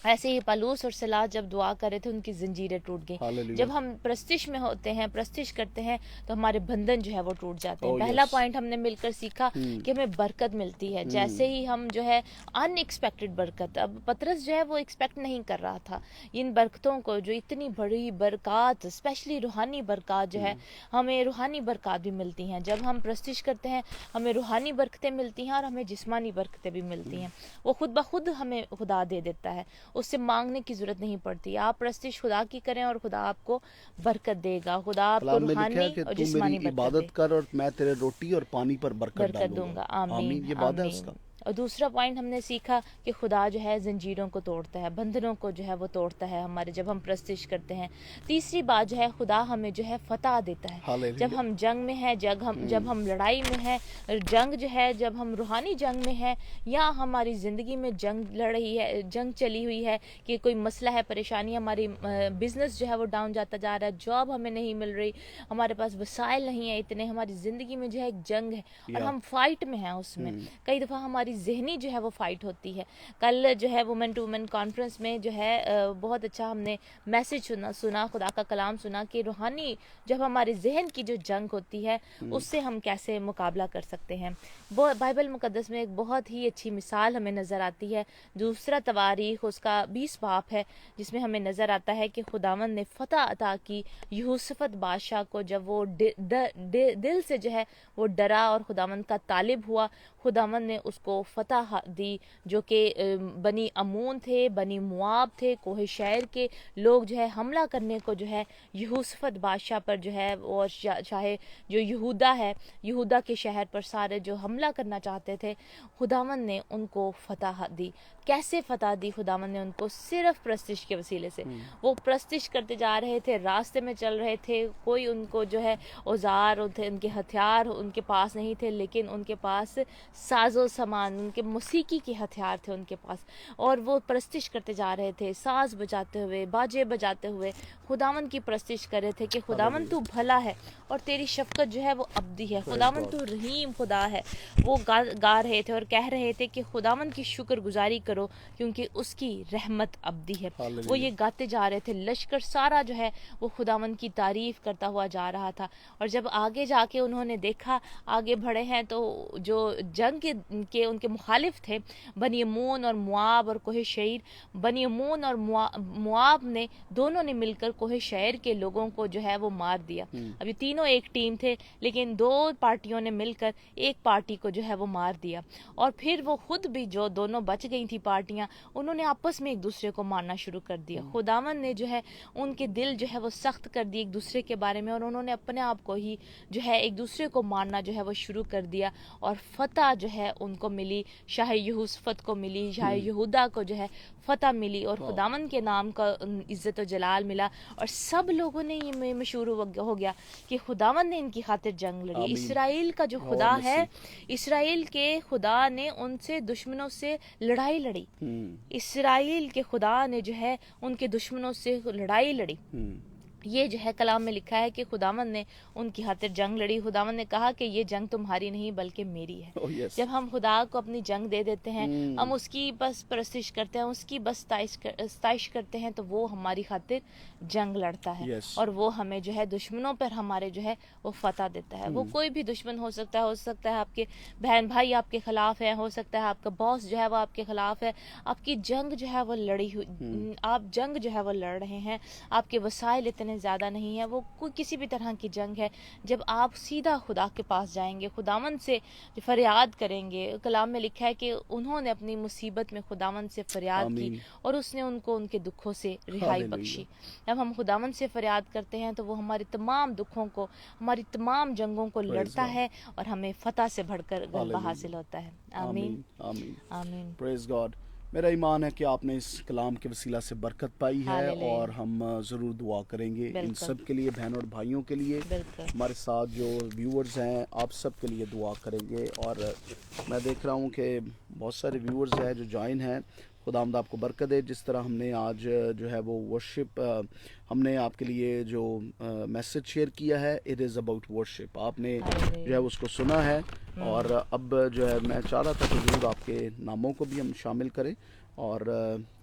Speaker 1: ऐसे ही पालूस और सलाह जब दुआ कर रहे थे उनकी जंजीरें टूट गई। जब हम प्रस्तिश में होते हैं, प्रस्तिश करते हैं, तो हमारे बंधन जो है वो टूट जाते हैं। पहला पॉइंट हमने मिलकर सीखा कि हमें बरकत मिलती है। जैसे ही हम जो है अनएक्सपेक्टेड बरकत, अब पतरस जो है वो एक्सपेक्ट नहीं कर रहा था इन बरकतों को, जो इतनी बड़ी बरकत, स्पेशली रूहानी बरकत जो है, हमें रूहानी बरकत भी मिलती हैं। जब हम प्रस्तिश करते हैं हमें रूहानी बरकतें मिलती हैं और हमें जिस्मानी बरकतें भी मिलती हैं। वो खुद ब खुद हमें खुदा दे देता है, उससे मांगने की जरूरत नहीं पड़ती। आप प्रस्तिश खुदा की करें और खुदा आपको बरकत देगा। खुदा आपको रूहानी और जिस्मानी
Speaker 2: इबादत कर और मैं तेरे रोटी और पानी पर बरकत
Speaker 1: दूंगा।
Speaker 2: आमीन। ये वादा है उसका।
Speaker 1: और दूसरा पॉइंट हमने सीखा कि खुदा जो है जंजीरों को तोड़ता है, बंधनों को जो है वो तोड़ता है हमारे, जब हम प्रस्तिश करते हैं। तीसरी बात जो है खुदा हमें जो है फतह देता है। जब हम जंग में हैं, जब हम लड़ाई में हैं, जंग जो है, जब हम रूहानी जंग में हैं, या हमारी ज़िंदगी में जंग लड़ रही है, जंग चली हुई है कि कोई मसला है, परेशानी, हमारी बिजनेस जो है वो डाउन जाता जा रहा है, जॉब हमें नहीं मिल रही, हमारे पास वसाइल नहीं है इतने, हमारी ज़िंदगी में जो है एक जंग है और हम फाइट में हैं उसमें। कई दफ़ा हमारी जहनी जो है वो फाइट होती है। कल जो है वुमेन टू वुमेन कॉन्फ्रेंस में जो है बहुत अच्छा हमने मैसेज सुना, खुदा का कलाम सुना कि रूहानी जब हमारे जहन की जो जंग होती है उससे हम कैसे मुकाबला कर सकते हैं। बाइबल मुकद्दस में एक बहुत ही अच्छी मिसाल हमें नज़र आती है। दूसरा तवारीख उसका 20 बाब है, जिसमें हमें नज़र आता है कि खुदावंद ने फतह अता की यूसुफत बादशाह को। जब वो दिल से जो है वो डरा और खुदावंद का तालिब हुआ, खुदावंद ने उसको फतह दी, जो कि बनी अमून थे, बनी मुआब थे, कोह शहर के लोग जो है हमला करने को जो है यूसुफत बादशाह पर जो है, और चाहे जो यहूदा है, यहूदा के शहर पर सारे जो हमला करना चाहते थे, खुदावंद ने उनको फतह दी। कैसे फतह दी खुदावंद ने उनको? सिर्फ प्रस्तिश के वसीले से। वो प्रस्तिश करते जा रहे थे, रास्ते में चल रहे थे, कोई उनको जो है औजार उनके हथियार उनके पास नहीं थे, लेकिन उनके पास साजो सामान, उनके मौसीकी के हथियार थे उनके पास, और वो प्रस्तिश करते जा रहे थे, साज बजाते हुए, बाजे बजाते हुए खुदावंद की प्रस्तिश कर रहे थे कि खुदावंद तू भला है और तेरी शफकत जो है वो अब्दी है, खुदावंद तू रहीम खुदा है। वो गा रहे थे और कह रहे थे कि खुदावंद की शुक्रगुजारी करो क्योंकि उसकी रहमत अब्दी है। वो ये गाते जा रहे थे, लश्कर सारा जो है वो खुदावंद की तारीफ करता हुआ जा रहा था। और जब आगे जाके उन्होंने देखा, आगे बढ़े हैं, तो जो जंग के उनके मुखालिफ थे, बनी अमून और मुआब और कोह शहर, बनी अमून और मुआब ने दोनों ने मिलकर कोह शहर के लोगों को जो है वो मार दिया। अभी तीनों एक टीम थे, लेकिन दो पार्टियों ने मिलकर एक पार्टी को जो है वो मार दिया। और फिर वो खुद भी, जो दोनों बच गई थी पार्टियां, उन्होंने आपस में एक दूसरे को मारना शुरू कर दिया। खुदावन ने जो है उनके दिल जो है वो सख्त कर दिए एक दूसरे के बारे में, और उन्होंने अपने आप को ही जो है एक दूसरे को मारना जो है वो शुरू कर दिया। और फतह जो है उनको मिली, शाह यूसुफत को मिली, शाह यहूदा को जो है फतह मिली, और खुदावन के नाम का इज्जत और जलाल मिला। और सब लोगों ने ये मशहूर हो गया कि खुदावन ने इनकी खातिर जंग लड़ी। इसराइल का जो खुदा है, इसराइल के खुदा ने उनसे दुश्मनों से लड़ाई लड़ी। इसराइल के खुदा ने जो है उनके दुश्मनों से लड़ाई लड़ी। ये जो है कलाम में लिखा है कि खुदावंद ने उनकी खातिर जंग लड़ी। खुदावंद ने कहा कि ये जंग तुम्हारी नहीं बल्कि मेरी है।
Speaker 2: yes.
Speaker 1: जब हम खुदा को अपनी जंग दे देते हैं, हम उसकी बस परस्तिश करते हैं, उसकी बस सताइश करते हैं, तो वो हमारी खातिर जंग लड़ता है।
Speaker 2: yes.
Speaker 1: और वो हमें जो है दुश्मनों पर हमारे जो है वो फतह देता है। वो कोई भी दुश्मन हो सकता है आपके बहन भाई आपके खिलाफ है, हो सकता है आपका बॉस जो है वो आपके खिलाफ है। आपकी जंग जो है वो लड़ी हुई, आप जंग जो है वो लड़ रहे हैं, आपके वसाइल इतने ज़्यादा नहीं है, वो कोई किसी भी तरह की जंग है। जब आप सीधा खुदा के पास जाएंगे, खुदावंद से फरियाद करेंगे, कलाम में लिखा है कि उन्होंने अपनी मुसीबत में खुदावंद से फरियाद की और उसने उनको उनके दुखों से रिहाई बख्शी। जब हम खुदावंद से फरियाद करते हैं तो वो हमारे तमाम दुखों को, हमारी तमाम जंगों को लड़ता है और हमें फतह से बढ़कर गलबा हासिल होता है। आमीन
Speaker 2: आमीन
Speaker 1: आमीन।
Speaker 2: Praise God. मेरा ईमान है कि आपने इस कलाम के वसीला से बरकत पाई है, और हम ज़रूर दुआ करेंगे इन सब के लिए, बहनों और भाइयों के लिए, हमारे साथ जो व्यूअर्स हैं, आप सब के लिए दुआ करेंगे। और मैं देख रहा हूँ कि बहुत सारे व्यूअर्स हैं जो ज्वाइन हैं। खुदावंद आपको बरकत दे। जिस तरह हमने आज जो है वो वर्शिप, हमने आपके लिए जो मैसेज शेयर किया है, इट इज़ अबाउट वर्शिप, आपने जो है उसको सुना है। और अब जो है मैं चाह रहा था कि ज़रूर आपके नामों को भी हम शामिल करें, और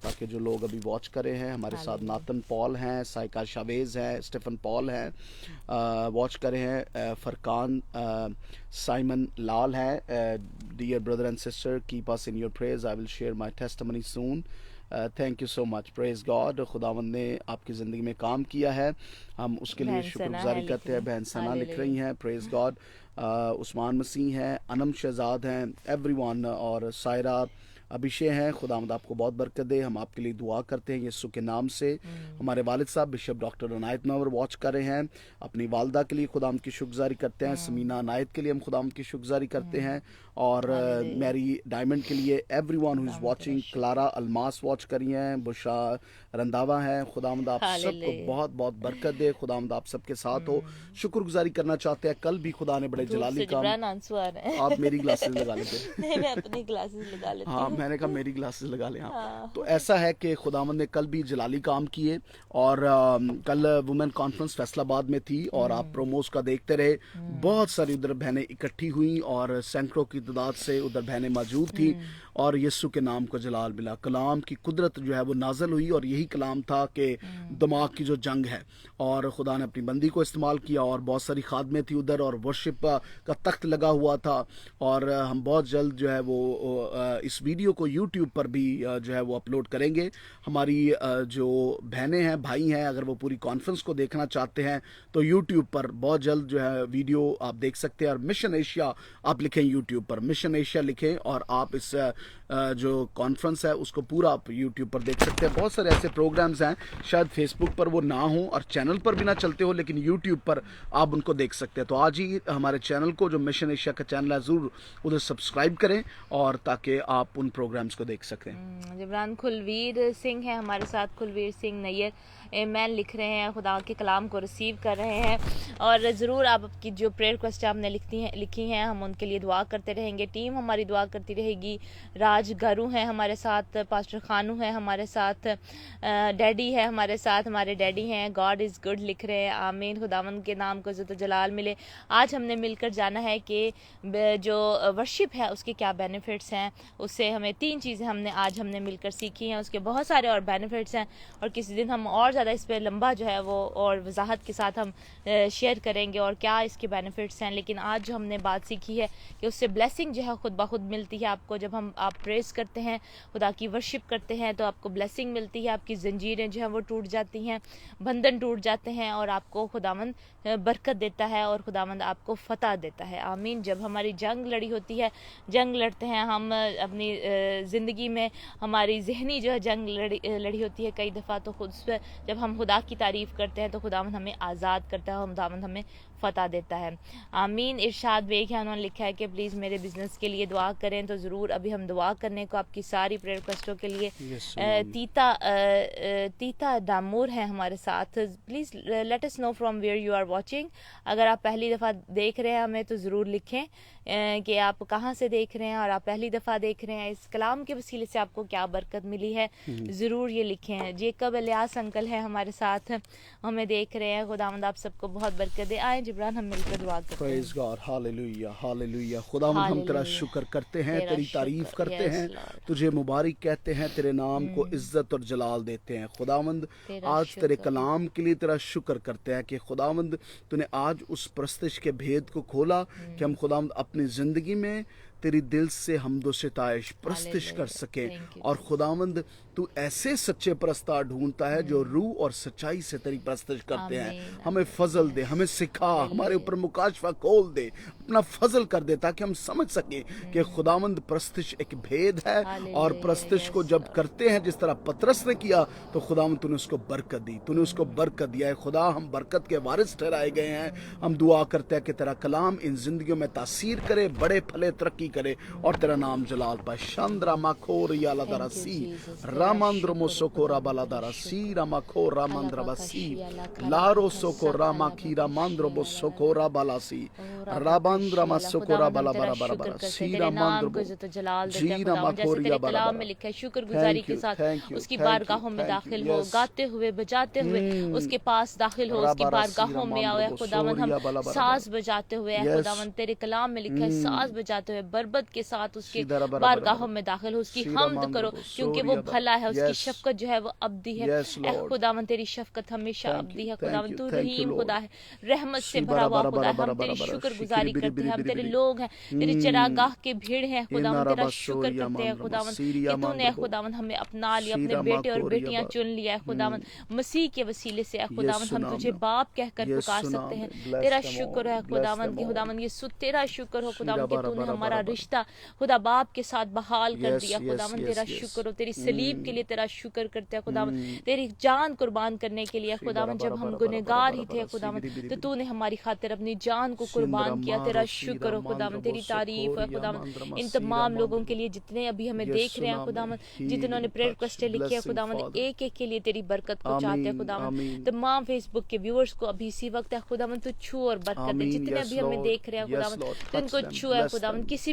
Speaker 2: ताकि जो लोग अभी वॉच कर रहे हैं, हमारे साथ नातन पॉल हैं, साइका शावेज़ हैं, स्टीफन पॉल हैं, वॉच कर रहे हैं, फरकान साइमन लाल हैं। Dear brother and sister, keep us in your prayers, I will share my testimony soon. Thank you so much, praise God. खुदावंद ने आपकी ज़िंदगी में काम किया है, हम उसके लिए शुक्रगुजारी करते हैं। बहन सना लिख रही हैं, प्रेज गॉड। उस्मान मसीह हैं, अनम शहजाद हैं, एवरीवन, और सायरा अभिषेक हैं। खुदावंद आपको बहुत बरकत दे। हम आपके लिए दुआ करते हैं यीशु के नाम से। हमारे वालिद साहब बिशप डॉक्टर अनायत नवर वॉच कर रहे हैं, अपनी वालदा के लिए खुदावंद की शुक्रगुजारी करते हैं। समीना अनायत के लिए हम खुदावंद की शुक्रगुजारी करते हैं, और मैरी डायमंड के लिए, everyone who is watching. Clara Almas watch करी हैं, बुशा रंधावा हैं। खुदावंद आप सबको बहुत बहुत बरकत दे। खुदावंद आप सबके साथ हो। शुक्रगुजारी करना चाहते हैं, कल भी खुदा ने बड़े जलाली काम।
Speaker 1: आंसू आ रहे हैं।
Speaker 2: आप मेरी ग्लासेस लगा लेते।
Speaker 1: नहीं, मैं अपनी ग्लासेस लगा लेती हूँ।
Speaker 2: हाँ, मैंने कहा मेरी ग्लासेस लगा लें आप।
Speaker 1: हाँ।
Speaker 2: तो ऐसा है कि खुदावंद ने कल भी जलाली काम किए, और कल वुमेन कॉन्फ्रेंस फैसलाबाद में थी, और आप प्रोमोस का देखते रहे, बहुत सारी उधर बहनें इकट्ठी हुई और सैकड़ों की तादाद से उधर बहनें मौजूद थी, और यीशु के नाम को जलाल मिला। कलाम की कुदरत जो है वो नाजल हुई, और यही कलाम था कि दिमाग की जो जंग है, और खुदा ने अपनी बंदी को इस्तेमाल किया, और बहुत सारी खादमें थी उधर, और वर्शिप का तख्त लगा हुआ था। और हम बहुत जल्द जो है वो इस वीडियो को यूट्यूब पर भी जो है वो अपलोड करेंगे। हमारी जो बहनें हैं, भाई हैं, अगर वो पूरी कॉन्फ्रेंस को देखना चाहते हैं तो यूट्यूब पर बहुत जल्द जो है वीडियो आप देख सकते हैं। और मिशन एशिया आप लिखें यूट्यूब पर, मिशन एशिया लिखें, और आप इस जो कॉन्फ्रेंस है उसको पूरा आप यूट्यूब पर देख सकते हैं। बहुत सारे ऐसे प्रोग्राम्स हैं, शायद फेसबुक पर वो ना हो और चैनल पर भी ना चलते हो, लेकिन यूट्यूब पर आप उनको देख सकते हैं। तो आज ही हमारे चैनल को, जो मिशन एशिया का चैनल है, ज़रूर उधर सब्सक्राइब करें, और ताकि आप उन प्रोग्राम्स को देख सकें।
Speaker 1: जिब्रान कुलवीर सिंह है हमारे साथ, कुलवीर सिंह नैयर ईमेल लिख रहे हैं, खुदा के कलाम को रिसीव कर रहे हैं, और ज़रूर आपकी जो प्रेयर रिक्वेस्ट आपने लिखी हैं हम उनके लिए दुआ करते रहेंगे। टीम हमारी दुआ करती रहेगी। राज गारू हैं हमारे साथ, पास्टर खानू है हमारे साथ, डैडी है हमारे साथ, हमारे डैडी हैं। गॉड इज़ गुड लिख रहे हैं, आमीन। खुदावंद के नाम को इज़्ज़त व जलाल मिले। आज हमने मिलकर जाना है कि जो वर्शिप है उसके क्या बेनिफिट्स हैं, उससे हमें 3 चीज़ें हमने मिलकर सीखी हैं। उसके बहुत सारे और बेनिफिट्स हैं, और किसी दिन हम और ज़्यादा इस पर लंबा जो है वो और वजाहत के साथ हम शेयर करेंगे और क्या इसके बेनिफिट्स हैं। लेकिन आज जो हमने बात सीखी है कि उससे ब्लेसिंग जो है खुद ब खुद मिलती है आपको। जब आप प्रेस करते हैं, खुदा की वर्शिप करते हैं, तो आपको ब्लेसिंग मिलती है, आपकी जंजीरें जो हैं वो टूट जाती हैं, बंधन टूट जाते हैं, और आपको खुदावंद बरकत देता है, और खुदावंद आपको फतह देता है। आमीन। जब हमारी जंग लड़ी होती है, जंग लड़ते हैं हम अपनी ज़िंदगी में, हमारी जहनी जो है जंग लड़ी होती है कई दफ़ा, तो खुद से जब हम खुदा की तारीफ़ करते हैं तो खुदावंद हमें आज़ाद करता है, खुदावंद हमें फतह देता है। आमीन। इरशाद बेग है, उन्होंने लिखा है कि प्लीज़ मेरे बिज़नेस के लिए दुआ करें। तो ज़रूर अभी हम दुआ करने को आपकी सारी प्रेयर रिक्वेस्टों के लिए तीता दामूर है हमारे साथ। Please let us know from where you are watching. अगर आप पहली दफ़ा देख रहे हैं हमें तो ज़रूर लिखें कि आप कहाँ से देख रहे हैं, और आप पहली दफ़ा देख रहे हैं, इस कलाम के वसीले से आपको क्या बरकत मिली है, ज़रूर ये लिखें। जेकब इलियास अंकल है हमारे साथ, हमें देख रहे हैं। खुदावंद आप सबको बहुत बरकत दे। आए जिब्रान हम मिलकर दुआ करते हैं।
Speaker 2: Praise God, hallelujah, hallelujah. खुदावंद हम तेरा शुक्र करते हैं, तेरी तारीफ करते हैं, तुझे मुबारक कहते हैं, तेरे नाम को इज्जत और जलाल देते हैं। खुदावंद आज तेरे कलाम के लिए तेरा शुक्र करते हैं कि खुदावंद तूने आज उस प्रस्तिश के भेद को खोला कि हम खुदावंद अपनी ज़िंदगी में तेरी दिल से हमदो सिताइश प्रस्तिश कर सके। और खुदावंद तू ऐसे सच्चे परस्तार ढूंढता है जो रूह और सच्चाई से तेरी प्रस्तिश करते हैं। हमें फजल दे, हमें सिखा, हमारे ऊपर मुकाशफा खोल दे, अपना फजल कर दे, ताकि हम समझ सके कि खुदावंद प्रस्तिश एक भेद है, और प्रस्तिश को जब करते हैं जिस तरह पतरस ने किया तो खुदावंद तूने उसको बरकत दी, तूने उसको बरकत दिया है। खुदा हम बरकत के वारिस ठहराए गए हैं। हम दुआ करते हैं कि तेरा कलाम इन जिंदगियों में तासीर करे, बड़े फले, तरक्की करे, और तेरा नाम जलाल पाए। शांद्रा माखोर याला दरसी रामांद्र मोसोकोरा बाला दरसी रामाखो रामांद्र बसी लारो सोको रामा खीरा मांद्र बोसोकोरा बालासी राबांद्र मासोकोरा बाला बारा बारा बारा सीरा मांद्र जीरा माखोरिया बाला
Speaker 1: में लिखा है शुक्रगुजारी के साथ उसकी बारगाहों में दाखिल हो, गाते हुए बजाते हुए उसके पास दाखिल हो, उसकी बारगाहों में आओ। खुदावंद हम साज बजाते हुए, खुदावंद तेरे कलाम में लिखा है साज बजाते हुए बरबत के साथ उसके बारगाहों में दाखिल हो, उसकी हमद करो क्योंकि वो भला है, उसकी शफकत जो है वो अब्दी है। खुदावंद तेरी शफकत हमेशा अब्दी है। खुदावंद तू रहीम खुदा है, रहमत से भरा हुआ खुदा है। हम तेरी शुक्रगुजारी करते हैं, हम तेरे लोग हैं, तेरी चरागाह के भीड़ हैं। खुदावंद तेरा शुक्र करते हैं खुदावंद कि तूने खुदावंद हमें अपना लिया, अपने बेटे और बेटियां चुन लिया है। खुदावंद मसीह के वसीले से खुदावंद हम तुझे बाप कहकर पुकार सकते हैं। तेरा शुक्र है खुदावंद की, खुदावंद ये तेरा शुक्र हो खुदावंद कि तूने हमारा रिश्ता खुदा बाप के साथ बहाल कर दिया। खुदावंद तेरा शुक्र हो, तेरी सलीब के लिए तेरा शुक्र करते हैं खुदावंद, तेरी जान कुर्बान करने के लिए खुदावंद। जब हम गुनहगार ही थे खुदावंद तो तूने हमारी खातिर अपनी जान को कुर्बान किया। तेरा शुक्र हो खुदावंद, तेरी तारीफ है खुदावंद। इन तमाम लोगों के लिए जितने अभी हमें देख रहे हैं खुदावंद, जिन्होंने प्रेयर रिक्वेस्ट लिखी है खुदावंद, एक एक के लिए तेरी बरकत को चाहते हैं खुदावंद। तमाम फेसबुक के व्यूअर्स को अभी इसी वक्त है खुदावंद तू छू और बरकत दे। जितने अभी हमें देख रहे हैं खुदावंद तो इनको छू है खुदावंद, किसी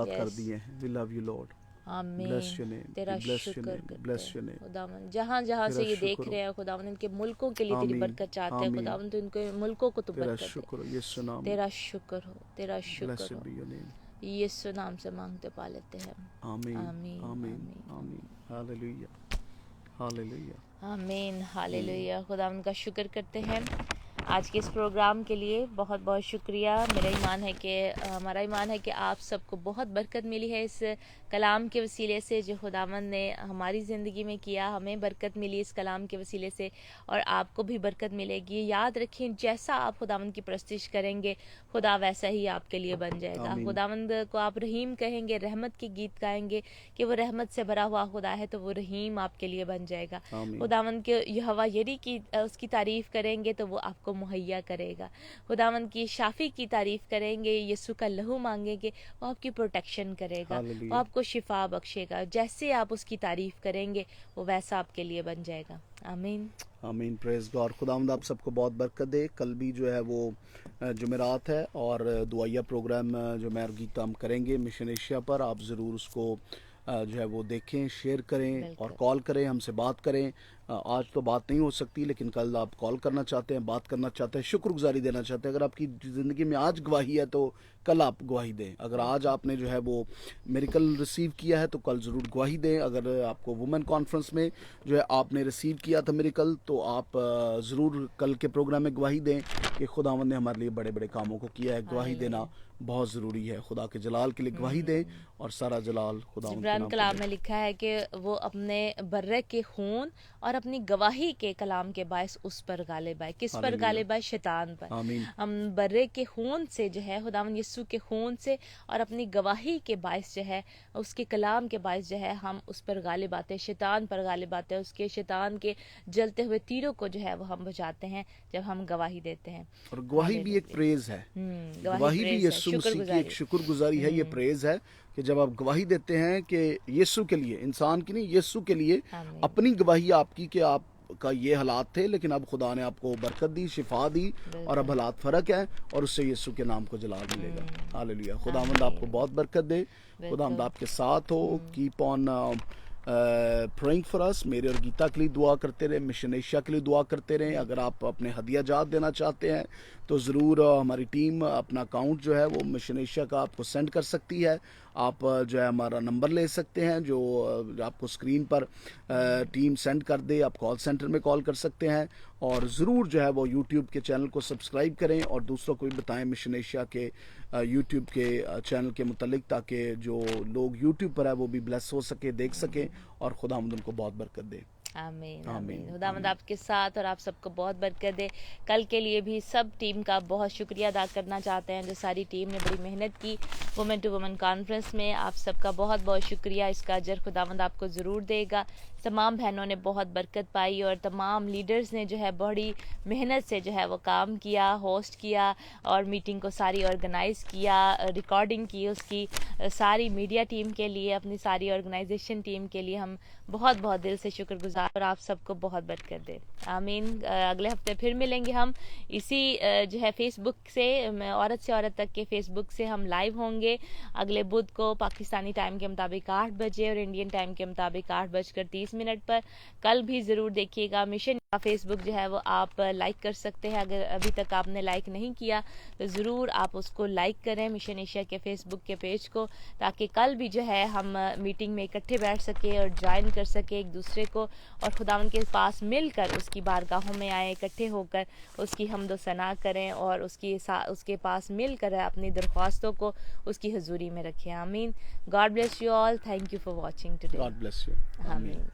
Speaker 2: आज़ाद कर
Speaker 1: Yes.
Speaker 2: दिए हैं। We love you Lord.
Speaker 1: आमीन।
Speaker 2: Bless your name.
Speaker 1: तेरा
Speaker 2: We bless your
Speaker 1: शुक्र
Speaker 2: name.
Speaker 1: करते
Speaker 2: Bless your
Speaker 1: हैं
Speaker 2: name.
Speaker 1: खुदावन, जहाँ जहाँ से
Speaker 2: तेरा
Speaker 1: ये देख
Speaker 2: शुक्र हो।
Speaker 1: रहे हैं खुदावन, इनके मुल्कों के लिए तेरी
Speaker 2: आमीन,
Speaker 1: बरकत चाहते हैं
Speaker 2: आमीन।
Speaker 1: खुदावन, तो इनके मुल्कों को तू
Speaker 2: तेरा
Speaker 1: बरकत दे।
Speaker 2: शुक्र हो यीशु नाम में।
Speaker 1: तेरा शुक्र हो, तेरा शुक्र
Speaker 2: Blessed
Speaker 1: हो।
Speaker 2: be your name.
Speaker 1: यीशु नाम से मांगते पा लेते हैं।
Speaker 2: आमीन
Speaker 1: आमीन,
Speaker 2: आमीन
Speaker 1: आमीन।
Speaker 2: आमीन। Hallelujah hallelujah.
Speaker 1: आमीन, हालेलुया। खुदावंद का शुक्र करते हैं आज के इस प्रोग्राम के लिए। बहुत बहुत शुक्रिया। मेरा ईमान है कि हमारा ईमान है कि आप सबको बहुत बरकत मिली है इस कलाम के वसीले से, जो खुदावंद ने हमारी ज़िंदगी में किया। हमें बरकत मिली इस कलाम के वसीले से और आपको भी बरकत मिलेगी। याद रखें, जैसा आप खुदावंद की प्रस्तिश करेंगे, खुदा वैसा ही आपके लिए बन जाएगा।
Speaker 2: आमीन।
Speaker 1: खुदावंद को आप रहीम कहेंगे, रहमत के गीत गाएंगे कि वो रहमत से भरा हुआ खुदा है, तो वो रहीम आपके लिए बन जाएगा।
Speaker 2: आमीन।
Speaker 1: खुदावंद के यहोवा यरी की उसकी तारीफ करेंगे तो वो आपको मुहैया करेगा। खुदावंद की शाफी की तारीफ करेंगे, यीशु का लहू मांगेंगे, वो आपकी प्रोटेक्शन करेगा, वो
Speaker 2: हालेलुया।
Speaker 1: आपको शिफा बख्शेगा। जैसे आप उसकी तारीफ करेंगे, वो वैसा आपके लिए बन जाएगा। आमीन।
Speaker 2: आमीन। Praise God. खुदावंद आप सबको बहुत बरकत दे। कल भी जो है वो जुमेरात है और दुआया प्रोग्राम जो मैं और गीता हम करेंगे मिशन एशिया पर। आप ज़रूर उसको जो है वो देखें, शेयर करें
Speaker 1: बिल्कुल।
Speaker 2: और कॉल करें, हमसे बात करें। आज तो बात नहीं हो सकती, लेकिन कल आप कॉल करना चाहते हैं, बात करना चाहते हैं, शुक्रगुजारी देना चाहते हैं। अगर आपकी ज़िंदगी में आज गवाही है तो कल आप गवाही दें। अगर आज आपने जो है वो मेरिकल रिसीव किया है तो कल ज़रूर गवाही दें। अगर आपको वुमेन कॉन्फ्रेंस में जो है आपने रिसीव किया था मेरिकल, तो आप ज़रूर कल के प्रोग्राम में गवाही दें कि खुदावंद ने हमारे लिए बड़े बड़े कामों को किया है। गवाही देना बहुत ज़रूरी है। खुदा के जलाल के लिए गवाही दें और सारा जलाल खुदावंद के
Speaker 1: जिब्रान
Speaker 2: नाम
Speaker 1: कलाम
Speaker 2: पर
Speaker 1: में
Speaker 2: दें।
Speaker 1: लिखा है कि वो अपने बर्रे के खून और अपनी गवाही के कलाम के बायस उस पर गालिब आए। किस पर
Speaker 2: हालेलुया।
Speaker 1: गालिब आए? शैतान पर।
Speaker 2: आमीन।
Speaker 1: हम बर्रे के खून से जो है, खुदावंद यीशु के खून से और अपनी गवाही के बायस जो है, उसके कलाम के बायस जो है, हम उस पर गालिब आते हैं, शैतान पर गालिब आते हैं। उसके शैतान के जलते हुए तीरों को जो है वो हम बुझाते हैं जब हम गवाही देते हैं।
Speaker 2: और गवाही भी एक प्रेज है। गवाही भी
Speaker 1: प्रेज है,
Speaker 2: यीशु मसीह की एक शुक्रगुजारी है। ये प्रेज है कि जब आप गवाही देते हैं कि यीशु के लिए, इंसान की नहीं, यीशु के लिए,
Speaker 1: आमीन।
Speaker 2: अपनी गवाही आपकी कि आप का ये हालात थे, लेकिन अब खुदा ने आपको बरकत दी, शिफा दी और अब हालात फर्क है और उससे यीशु के नाम को जलाल मिलेगा। हालेलुया। खुदावंद आपको बहुत बरकत दे। खुदावंद आपके साथ हो। Keep on praying for us. मेरे और गीता के लिए दुआ करते रहे, मिशन एशिया के लिए दुआ करते रहें। अगर आप अपने हदिया जात देना चाहते हैं तो ज़रूर हमारी टीम अपना अकाउंट जो है वो मिशन एशिया का आपको सेंड कर सकती है। आप जो है हमारा नंबर ले सकते हैं जो आपको स्क्रीन पर टीम सेंड कर दे। आप कॉल सेंटर में कॉल कर सकते हैं और ज़रूर जो है वो यूट्यूब के चैनल को सब्सक्राइब करें और दूसरों को भी बताएं मिशन एशिया के यूट्यूब के चैनल के मुतालिक, ताकि जो लोग यूट्यूब पर है वो भी ब्लेस हो सके, देख सकें और खुदावंद उनको बहुत बरकत दे।
Speaker 1: आमीन।
Speaker 2: आमीन।
Speaker 1: आमीन। खुदावंद आपके साथ और आप सबको बहुत बरकत दे। कल के लिए भी सब टीम का बहुत शुक्रिया अदा करना चाहते हैं, जो सारी टीम ने बड़ी मेहनत की वुमेन टू वुमेन कॉन्फ्रेंस में। आप सबका बहुत बहुत शुक्रिया। इसका अजर खुदावंद आपको ज़रूर देगा। तमाम बहनों ने बहुत बरकत पाई और तमाम लीडर्स ने जो है बड़ी मेहनत से जो है वो काम किया, होस्ट किया और मीटिंग को सारी ऑर्गेनाइज़ किया, रिकॉर्डिंग की उसकी। सारी मीडिया टीम के लिए, अपनी सारी ऑर्गेनाइजेशन टीम के लिए हम बहुत बहुत दिल से शुक्रगुजार और आप सबको बहुत बरकत दे। आमीन। अगले हफ्ते फिर मिलेंगे हम इसी जो है फेसबुक से, औरत से औरत तक के फेसबुक से हम लाइव होंगे अगले बुध को पाकिस्तानी टाइम के मुताबिक 8 बजे और इंडियन टाइम के मुताबिक 8:30 पर। कल भी ज़रूर देखिएगा। मिशन का फेसबुक जो है वो आप लाइक कर सकते हैं। अगर अभी तक आपने लाइक नहीं किया तो ज़रूर आप उसको लाइक करें, मिशन एशिया के फेसबुक के पेज को, ताकि कल भी जो है हम मीटिंग में इकट्ठे बैठ सके और ज्वाइन कर सके एक दूसरे को और खुदावंद के पास मिलकर उसकी बारगाहों में आए, इकट्ठे होकर उसकी हम्द व सना करें और उसके पास मिलकर अपनी दरख्वास्तों को उसकी हजूरी में रखें। आमीन। God bless you all. Thank you for watching today.
Speaker 2: God bless you.
Speaker 1: आमीन।